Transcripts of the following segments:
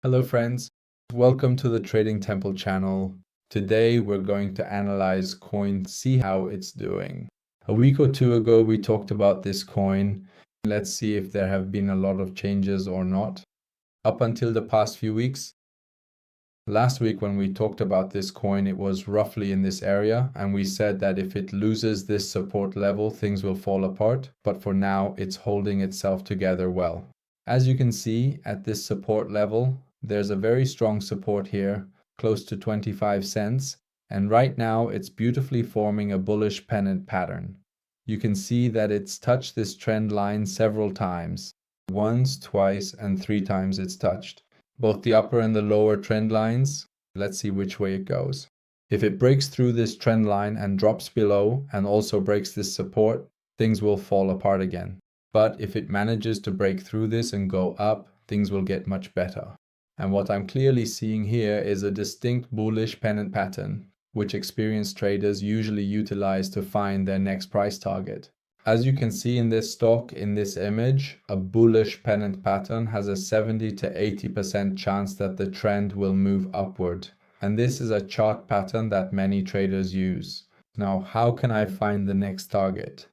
Hello friends, welcome to the Trading Temple channel. Today we're going to analyze coin, see how it's doing. A week or two ago we talked about this coin. Let's see if there have been a lot of changes or not. Up until the past few weeks, last week when we talked about this coin, it was roughly in this area and we said that if it loses this support level, things will fall apart. But for now, it's holding itself together well. As you can see at this support level, there's a very strong support here, close to 25 cents. And right now it's beautifully forming a bullish pennant pattern. You can see that it's touched this trend line several times. Once, twice, and 3 times it's touched both the upper and the lower trend lines. Let's see which way it goes. If it breaks through this trend line and drops below and also breaks this support, things will fall apart again. But if it manages to break through this and go up, things will get much better. And what I'm clearly seeing here is a distinct bullish pennant pattern, which experienced traders usually utilize to find their next price target. As you can see in this stock, in this image, a bullish pennant pattern has a 70 to 80% chance that the trend will move upward. And this is a chart pattern that many traders use. Now, how can I find the next target?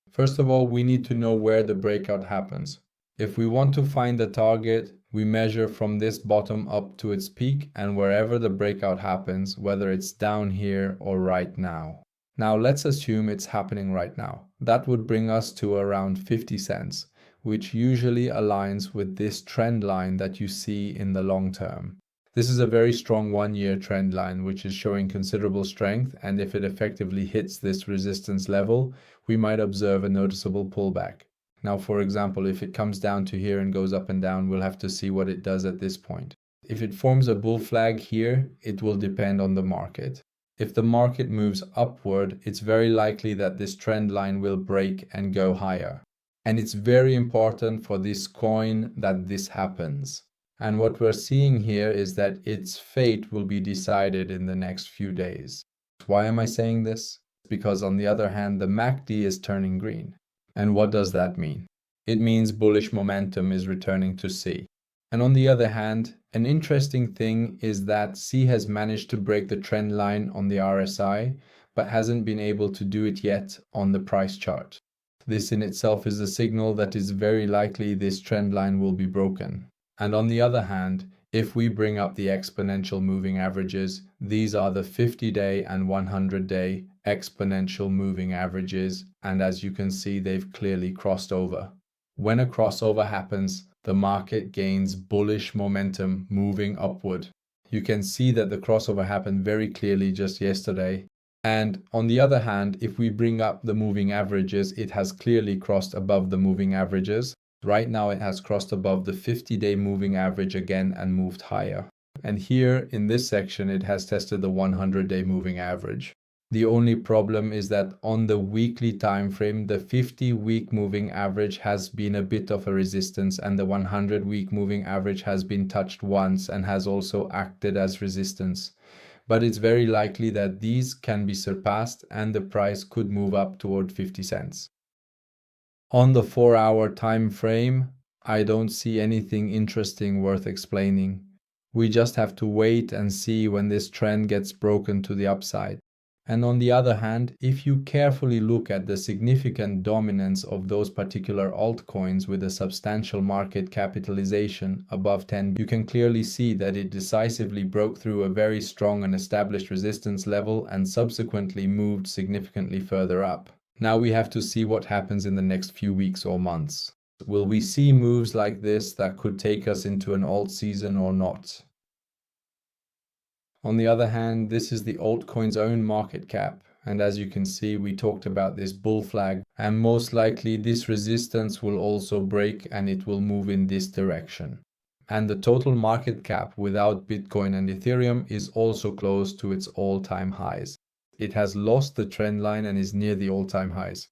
First of all, we need to know where the breakout happens. If we want to find the target, we measure from this bottom up to its peak and wherever the breakout happens, whether it's down here or right now. Now let's assume it's happening right now. That would bring us to around 50 cents, which usually aligns with this trend line that you see in the long term. This is a very strong 1-year trend line, which is showing considerable strength, and if it effectively hits this resistance level, we might observe a noticeable pullback. Now, for example, if it comes down to here and goes up and down, we'll have to see what it does at this point. If it forms a bull flag here, it will depend on the market. If the market moves upward, it's very likely that this trend line will break and go higher. And it's very important for this coin that this happens. And what we're seeing here is that its fate will be decided in the next few days. Why am I saying this? Because on the other hand, the MACD is turning green. And what does that mean? It means bullish momentum is returning to C. And on the other hand, an interesting thing is that C has managed to break the trend line on the RSI, but hasn't been able to do it yet on the price chart. This in itself is a signal that is very likely this trend line will be broken. And on the other hand, if we bring up the exponential moving averages, these are the 50-day and 100-day exponential moving averages, and as you can see, they've clearly crossed over. When a crossover happens, the market gains bullish momentum moving upward. You can see that the crossover happened very clearly just yesterday. And on the other hand, if we bring up the moving averages, it has clearly crossed above the moving averages. Right now it has crossed above the 50-day moving average again and moved higher. And here in this section, it has tested the 100-day moving average. The only problem is that on the weekly time frame, the 50-week moving average has been a bit of a resistance, and the 100-week moving average has been touched once and has also acted as resistance. But it's very likely that these can be surpassed and the price could move up toward 50 cents. On the 4-hour time frame, I don't see anything interesting worth explaining. We just have to wait and see when this trend gets broken to the upside. And on the other hand, if you carefully look at the significant dominance of those particular altcoins with a substantial market capitalization above 10, you can clearly see that it decisively broke through a very strong and established resistance level and subsequently moved significantly further up. Now we have to see what happens in the next few weeks or months. Will we see moves like this that could take us into an alt season or not? On the other hand, this is the altcoin's own market cap. And as you can see, we talked about this bull flag, and most likely this resistance will also break and it will move in this direction. And the total market cap without Bitcoin and Ethereum is also close to its all-time highs. It has lost the trend line and is near the all-time highs.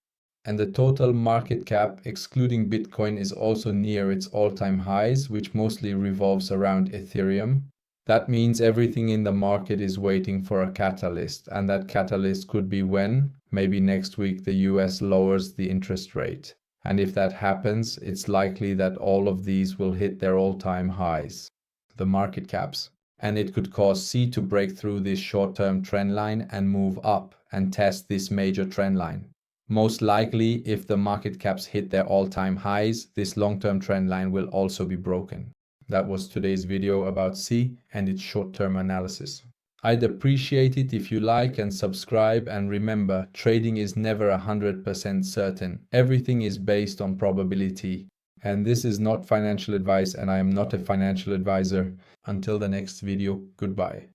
And the total market cap, excluding Bitcoin, is also near its all-time highs, which mostly revolves around Ethereum. That means everything in the market is waiting for a catalyst, and that catalyst could be when, maybe next week, the US lowers the interest rate. And if that happens, it's likely that all of these will hit their all-time highs. the market caps. And it could cause C to break through this short-term trend line and move up and test this major trend line. Most likely, if the market caps hit their all-time highs, this long-term trend line will also be broken. That was today's video about C and its short-term analysis. I'd appreciate it if you like and subscribe, and remember, trading is never 100% certain. Everything is based on probability. And this is not financial advice, and I am not a financial advisor. Until the next video, goodbye.